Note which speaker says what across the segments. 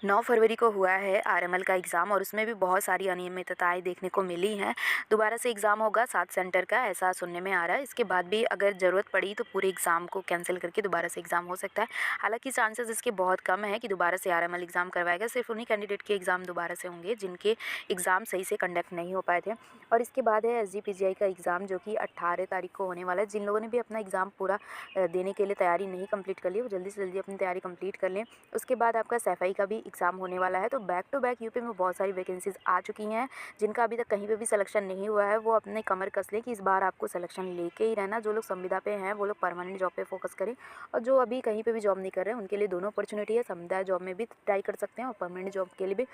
Speaker 1: 9 फरवरी को हुआ है आरएमएल का एग्ज़ाम और उसमें भी बहुत सारी अनियमितताएँ देखने को मिली हैं। दोबारा से एग्ज़ाम होगा 7 सेंटर का, ऐसा सुनने में आ रहा है। इसके बाद भी अगर ज़रूरत पड़ी तो पूरे एग्ज़ाम को कैंसिल करके दोबारा से एग्ज़ाम हो सकता है। हालाँकि चांसेस इसके बहुत कम है कि दोबारा से आरएमएल एग्ज़ाम करवाएगा। सिर्फ़ उन्हीं कैंडिडेट के एग्ज़ाम दोबारा से होंगे जिनके एग्ज़ाम सही से कंडक्ट नहीं हो पाए थे। और इसके बाद है एसजीपीजीआई का एग्ज़ाम, जो कि 18 तारीख को होने वाला है। जिन लोगों ने भी अपना एग्ज़ाम पूरा देने के लिए तैयारी नहीं कंप्लीट कर ली, वो जल्दी से जल्दी अपनी तैयारी कंप्लीट कर लें। उसके बाद आपका सैफई का भी एग्ज़ाम होने वाला है। तो बैक टू बैक यूपी में बहुत सारी वैकेंसीज़ आ चुकी हैं। जिनका अभी तक कहीं पे भी सिलेक्शन नहीं हुआ है, वो अपने कमर कस लें कि इस बार आपको सिलेक्शन लेके ही रहना। जो लोग संविदा पे हैं वो लोग परमानेंट जॉब पे फोकस करें, और जो अभी कहीं पे भी जॉब नहीं कर रहे हैं उनके लिए दोनों अपॉर्चुनिटी है। संविदा जॉब में भी ट्राई कर सकते हैं और परमानेंट जॉब के लिए भी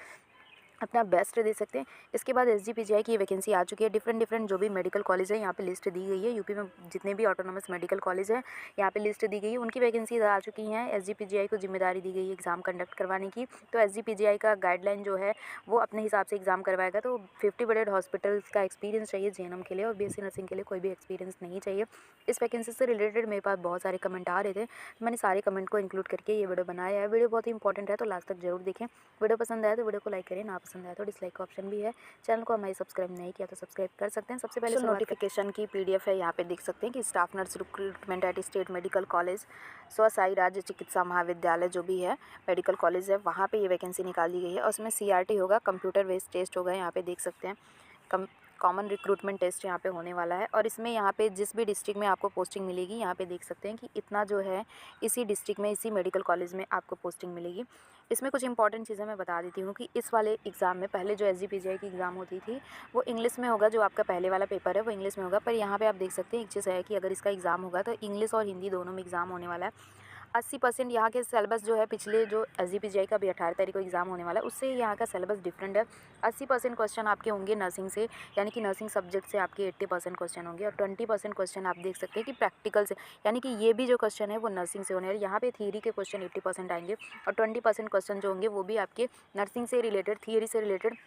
Speaker 1: अपना बेस्ट दे सकते हैं। इसके बाद एसजीपीजीआई की वैकेंसी आ चुकी है। डिफरेंट जो भी मेडिकल कॉलेज है यहाँ पे लिस्ट दी गई है। यूपी में जितने भी ऑटोनॉमस मेडिकल कॉलेज है यहाँ पे लिस्ट दी गई है, उनकी वैकेंसीज आ चुकी हैं। एसजीपीजीआई को जिम्मेदारी दी गई है एग्ज़ाम कंडक्ट करवाने की। तो एसजीपीजीआई का गाइडलाइन जो है वो अपने हिसाब से एग्ज़ाम करवाएगा। तो 50 बेडेड हॉस्पिटल्स का एक्सपीरियंस चाहिए जेएनएम के लिए, और बीएससी नर्सिंग के लिए कोई भी एक्सपीरियंस नहीं चाहिए। इस वैकेंसी से रिलेटेड मेरे पास बहुत सारे कमेंट आ रहे थे, तो मैंने सारे कमेंट को इंक्लूड करके ये वीडियो बनाया है। वीडियो बहुत ही इंपॉर्टेंट है, तो लास्ट तक जरूर देखें। वीडियो पसंद आया तो वीडियो को लाइक करें, ना पसंद आया तो डिसलाइक का ऑप्शन भी है। चैनल को हमारे सब्सक्राइब नहीं किया तो सब्सक्राइब कर सकते हैं। सबसे पहले नोटिफिकेशन की पीडीएफ है, यहाँ पे देख सकते हैं कि staff nurse recruitment at state medical college स्व साई राज्य चिकित्सा महाविद्यालय जो भी है मेडिकल कॉलेज है, वहाँ पे ये वैकेंसी निकाल दी गई है। और उसमें सीआरटी होगा, कंप्यूटर बेस्ड टेस्ट होगा। यहाँ पे देख सकते हैं कॉमन रिक्रूटमेंट टेस्ट यहाँ पे होने वाला है। और इसमें यहाँ पे जिस भी डिस्ट्रिक्ट में आपको पोस्टिंग मिलेगी, यहाँ पे देख सकते हैं कि इतना जो है इसी डिस्ट्रिक्ट में इसी मेडिकल कॉलेज में आपको पोस्टिंग मिलेगी। इसमें कुछ इंपॉर्टेंट चीज़ें मैं बता देती हूँ कि इस वाले एग्ज़ाम में पहले जो एसजीपीजीआई की एग्ज़ाम होती थी वो इंग्लिश में होगा। जो आपका पहले वाला पेपर है वो इंग्लिश में होगा। पर यहाँ पे आप देख सकते हैं एक चीज़ है कि अगर इसका एग्ज़ाम होगा तो इंग्लिश और हिंदी दोनों में एग्ज़ाम होने वाला है। 80% यहाँ के सिलेबस जो है, पिछले जो एसजीपीजीआई का भी 18 तारीख को एग्ज़ाम होने वाला है उससे यहाँ का सिलेबस डिफरेंट है। 80% क्वेश्चन आपके होंगे नर्सिंग से, यानी कि नर्सिंग सब्जेक्ट से आपके 80% क्वेश्चन होंगे। और 20% क्वेश्चन आप देख सकते हैं कि प्रैक्टिकल से, यानी कि ये भी जो क्वेश्चन है वो नर्सिंग से होने वाले। यहाँ पे थियरी के क्वेश्चन 80% आएंगे, और 20% क्वेश्चन जो होंगे वो भी आपके नर्सिंग से रिलेटेड, थियरी से रिलेटेड,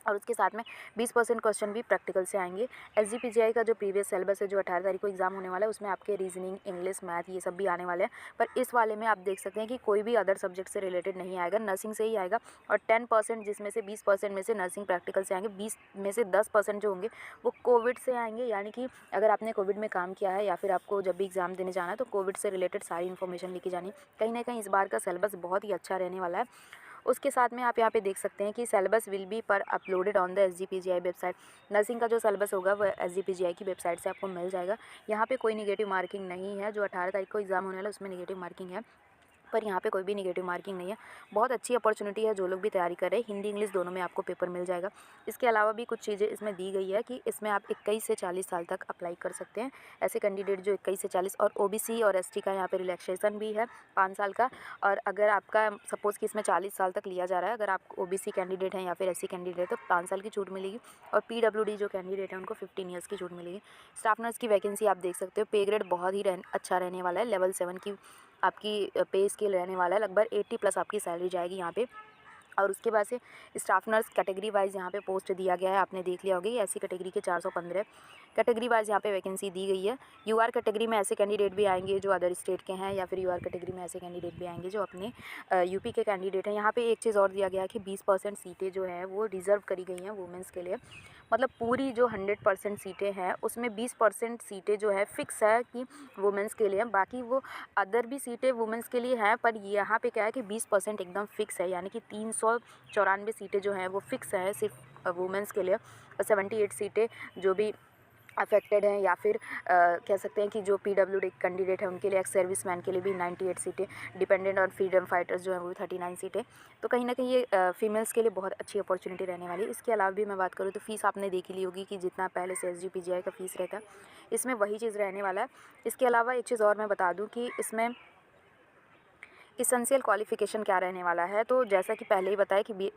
Speaker 1: और उसके साथ में 20% क्वेश्चन भी प्रैक्टिकल से आएंगे। एसजीपीजीआई का जो प्रीवियस सिलेबस है, जो 18 तारीख को एग्ज़ाम होने वाला है, उसमें आपके रीजनिंग, इंग्लिश, मैथ ये सब भी आने वाले हैं। पर इस वाले में आप देख सकते हैं कि कोई भी अदर सब्जेक्ट से रिलेटेड नहीं आएगा, नर्सिंग से ही आएगा। और 10% जिसमें से 20% में से नर्सिंग प्रैक्टिकल से आएंगे, 20 में से 10% जो होंगे वो कोविड से आएंगे। यानी कि अगर आपने कोविड में काम किया है या फिर आपको जब भी एग्ज़ाम देने जाना है तो कोविड से रिलेटेड सारी इन्फॉर्मेशन लेके जानी। कहीं ना कहीं इस बार का सिलेबस बहुत ही अच्छा रहने वाला है। उसके साथ में आप यहाँ पे देख सकते हैं कि सिलेबस विल बी पर uploaded on the SGPGI website. Nursing का जो सिलेबस होगा वो एसजीपीजीआई की वेबसाइट से आपको मिल जाएगा। यहाँ पे कोई नेगेटिव मार्किंग नहीं है। जो 18 तारीख को एग्ज़ाम होने वाला है उसमें नेगेटिव मार्किंग है, पर यहाँ पे कोई भी नेगेटिव मार्किंग नहीं है। बहुत अच्छी अपॉर्चुनिटी है जो लोग भी तैयारी कर रहे हैं। हिंदी इंग्लिश दोनों में आपको पेपर मिल जाएगा। इसके अलावा भी कुछ चीज़ें इसमें दी गई है कि इसमें आप 21 से 40 साल तक अप्लाई कर सकते हैं। ऐसे कैंडिडेट जो 21 से 40, और ओबीसी और एसटी का यहाँ पे रिलैक्सेशन भी है 5 साल का। और अगर आपका सपोज़ कि इसमें 40 साल तक लिया जा रहा है, अगर आप ओबीसी कैंडिडेट हैं या फिर एससी कैंडिडेट है तो 5 साल की छूट मिलेगी। और पीडब्ल्यूडी जो कैंडिडेट है उनको 15 ईयर्स की छूट मिलेगी। स्टाफ नर्स की वैकेंसी आप देख सकते हो। पे ग्रेड बहुत ही अच्छा रहने वाला है। लेवल 7 की आपकी पे स्केल रहने वाला है। लगभग 80+ आपकी सैलरी जाएगी यहाँ पे। और उसके बाद से स्टाफ नर्स कैटेगरी वाइज यहाँ पे पोस्ट दिया गया है, आपने देख लिया होगा। ऐसी कैटेगरी के 415 कैटेगरी वाइज यहाँ पे वैकेंसी दी गई है। यूआर कैटेगरी में ऐसे कैंडिडेट भी आएंगे जो अदर स्टेट के हैं, या फिर यूआर कैटेगरी में ऐसे कैंडिडेट भी आएंगे जो अपने यूपी के कैंडिडेट हैं। यहाँ पे एक चीज़ और दिया गया है कि 20% सीटें जो हैं वो रिज़र्व करी गई हैं वुमेंस के लिए। मतलब पूरी जो 100% सीटें हैं उसमें 20% सीटें जो है फिक्स है कि वुमेंस के लिए। बाकी वो अदर भी सीटें वुमेंस के लिए हैं, पर यहाँ पे क्या है कि 20% एकदम फिक्स है। यानी कि 394 सीटें जो हैं वो फिक्स है सिर्फ वुमेंस के लिए। और 78 सीटें जो भी अफेक्टेड हैं, या फिर कह सकते हैं कि जो पीडब्ल्यूडी कैंडिडेट है उनके लिए, एक्स सर्विसमैन के लिए भी 98 सीटें, डिपेंडेंट और फ्रीडम फाइटर्स जो हैं वो भी 39 सीटें। तो कहीं ना कहीं ये फीमेल्स के लिए बहुत अच्छी अपॉर्चुनिटी रहने वाली है। इसके अलावा भी मैं बात करूँ तो फ़ीस आपने देख ली होगी कि जितना पहले से एसजीपीजीआई का फ़ीस रहता है इसमें वही चीज़ रहने वाला है। इसके अलावा एक चीज़ और मैं बता दूँ कि इसमें इसेंशियल क्वालिफ़िकेशन क्या रहने वाला है। तो जैसा कि पहले ही बताया कि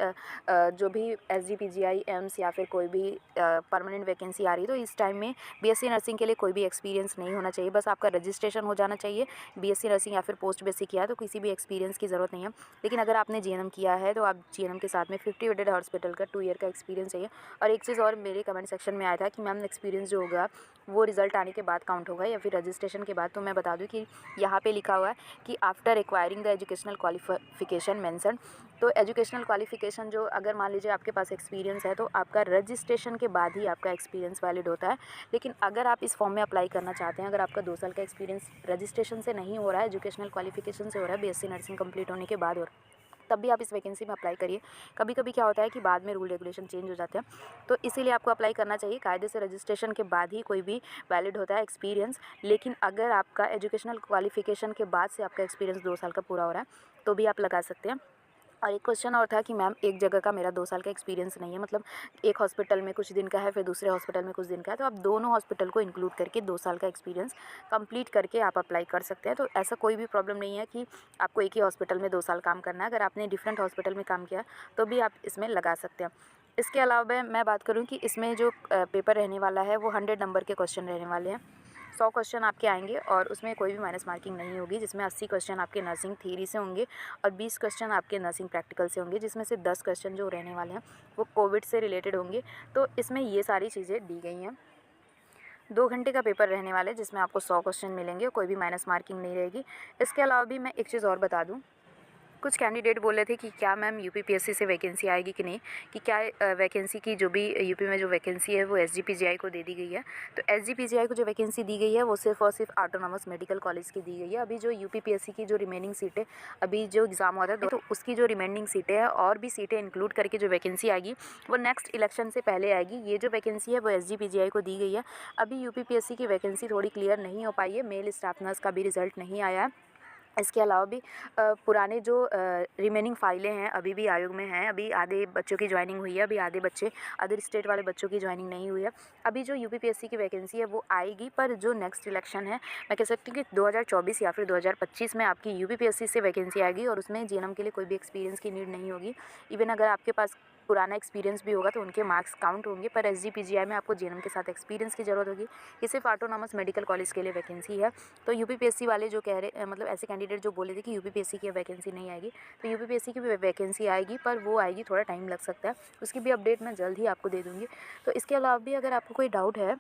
Speaker 1: जो भी एसजीपीजीआई एम्स या फिर कोई भी परमानेंट वैकेंसी आ रही है तो इस टाइम में बीएससी नर्सिंग के लिए कोई भी एक्सपीरियंस नहीं होना चाहिए। बस आपका रजिस्ट्रेशन हो जाना चाहिए। बीएससी नर्सिंग या फिर पोस्ट बेसिक किया है तो किसी भी एक्सपीरियंस की ज़रूरत नहीं है। लेकिन अगर आपने जीएनएम किया है तो आप जीएनएम के साथ में 50 बेडेड हॉस्पिटल का 2 ईयर का एक्सपीरियंस चाहिए। और एक चीज़ और मेरे कमेंट सेक्शन में आया था कि मैम एक्सपीरियंस जो होगा वो रिज़ल्ट आने के बाद काउंट होगा या फिर रजिस्ट्रेशन के बाद। तो मैं बता दूँ कि यहाँ पर लिखा हुआ है कि after acquiring the educational qualification mention तो एजुकेशनल क्वालिफ़िकेशन जो अगर मान लीजिए आपके पास एक्सपीरियंस है तो आपका रजिस्ट्रेशन के बाद ही आपका एक्सपीरियंस वैलिड होता है। लेकिन अगर आप इस फॉर्म में अप्लाई करना चाहते हैं, अगर आपका 2 साल का एक्सपीरियंस रजिस्ट्रेशन से नहीं हो रहा है, एजुकेशनल क्वालिफ़िकेशन से हो रहा है, बीएससी नर्सिंग कंप्लीट होने के बाद हो रहा है, तब भी आप इस वैकेंसी में अप्लाई करिए। कभी-कभी क्या होता है कि बाद में रूल रेगुलेशन चेंज हो जाते हैं, तो इसीलिए आपको अप्लाई करना चाहिए। कायदे से रजिस्ट्रेशन के बाद ही कोई भी वैलिड होता है एक्सपीरियंस। लेकिन अगर आपका एजुकेशनल क्वालिफ़िकेशन के बाद से आपका एक्सपीरियंस 2 साल का पूरा हो रहा है, तो भी आप लगा सकते हैं। और एक क्वेश्चन और था कि मैम एक जगह का मेरा 2 साल का एक्सपीरियंस नहीं है, मतलब एक हॉस्पिटल में कुछ दिन का है, फिर दूसरे हॉस्पिटल में कुछ दिन का है, तो आप दोनों हॉस्पिटल को इंक्लूड करके 2 साल का एक्सपीरियंस कंप्लीट करके आप अप्लाई कर सकते हैं। तो ऐसा कोई भी प्रॉब्लम नहीं है कि आपको एक ही हॉस्पिटल में 2 साल काम करना है। अगर आपने डिफरेंट हॉस्पिटल में काम किया तो भी आप इसमें लगा सकते हैं। इसके अलावा मैं बात करूँ कि इसमें जो पेपर रहने वाला है वो 100 नंबर के क्वेश्चन रहने वाले हैं। 100 क्वेश्चन आपके आएंगे और उसमें कोई भी माइनस मार्किंग नहीं होगी, जिसमें 80 क्वेश्चन आपके नर्सिंग थ्योरी से होंगे और 20 क्वेश्चन आपके नर्सिंग प्रैक्टिकल से होंगे, जिसमें से 10 क्वेश्चन जो रहने वाले हैं वो कोविड से रिलेटेड होंगे। तो इसमें ये सारी चीज़ें दी गई हैं। 2 घंटे का पेपर रहने वाला है जिसमें आपको 100 क्वेश्चन मिलेंगे, कोई भी माइनस मार्किंग नहीं रहेगी। इसके अलावा भी मैं एक चीज़ और बता दूँ, कुछ कैंडिडेट बोल रहे थे कि क्या मैम यूपीपीएससी से वैकेंसी आएगी कि नहीं, कि क्या वैकेंसी की जो भी यूपी में जो वैकेंसी है वो एसजीपीजीआई को दे दी गई है। तो एसजीपीजीआई को जो वैकेंसी दी गई है वो सिर्फ और सिर्फ ऑटोनॉमस मेडिकल कॉलेज की दी गई है। अभी जो यूपीपीएससी की जो रिमेनिंग सीटें, अभी जो एग्ज़ाम हुआ था तो उसकी जो रिमेनिंग सीटें हैं और भी सीटें इंक्लूड करके जो वैकेंसी आएगी वो नेक्स्ट इलेक्शन से पहले आएगी। ये जो वैकेंसी है वो एसजीपीजीआई को दी गई है। अभी यूपीपीएससी की वैकेंसी थोड़ी क्लियर नहीं हो पाई है, मेल स्टाफ नर्स का भी रिजल्ट नहीं आया है। इसके अलावा भी पुराने जो रिमेनिंग फ़ाइलें हैं अभी भी आयोग में हैं। अभी आधे बच्चों की जॉइनिंग हुई है, अभी आधे बच्चे अदर स्टेट वाले बच्चों की जॉइनिंग नहीं हुई है। अभी जो यूपीपीएससी की वैकेंसी है वो आएगी, पर जो नेक्स्ट इलेक्शन है मैं कह सकती हूँ कि 2024 या फिर 2025 में आपकी यूपीपीएससी से वैकेंसी आएगी और उसमें जीएनएम के लिए कोई भी एक्सपीरियंस की नीड नहीं होगी। इवन अगर आपके पास पुराना एक्सपीरियंस भी होगा तो उनके मार्क्स काउंट होंगे, पर एसजीपीजीआई में आपको जीएनएम के साथ एक्सपीरियंस की ज़रूरत होगी। ये सिर्फ ऑटोनॉमस मेडिकल कॉलेज के लिए वैकेंसी है। तो यूपीपीएससी वाले जो कह रहे मतलब ऐसे कैंडिडेट जो बोले थे कि यूपीपीएससी की वैकेंसी नहीं आएगी, तो यूपीपीएससी की भी वैकेंसी आएगी, पर वो आएगी, थोड़ा टाइम लग सकता है। उसकी भी अपडेट मैं जल्द ही आपको दे दूँगी। तो इसके अलावा भी अगर आपको कोई डाउट है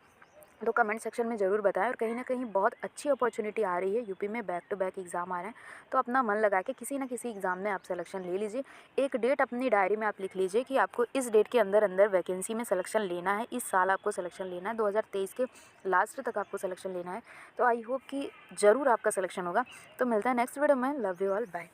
Speaker 1: तो कमेंट सेक्शन में ज़रूर बताएं। और कहीं ना कहीं बहुत अच्छी अपॉर्चुनिटी आ रही है, यूपी में बैक टू बैक एग्ज़ाम आ रहे हैं, तो अपना मन लगा के किसी ना किसी एग्ज़ाम में आप सिलेक्शन ले लीजिए। एक डेट अपनी डायरी में आप लिख लीजिए कि आपको इस डेट के अंदर अंदर वैकेंसी में सिलेक्शन लेना है, इस साल आपको सिलेक्शन लेना है, 2023 के लास्ट तक आपको सिलेक्शन लेना है। तो आई होप कि ज़रूर आपका सिलेक्शन होगा। तो मिलता है नेक्स्ट वीडियो में। Love you all, bye.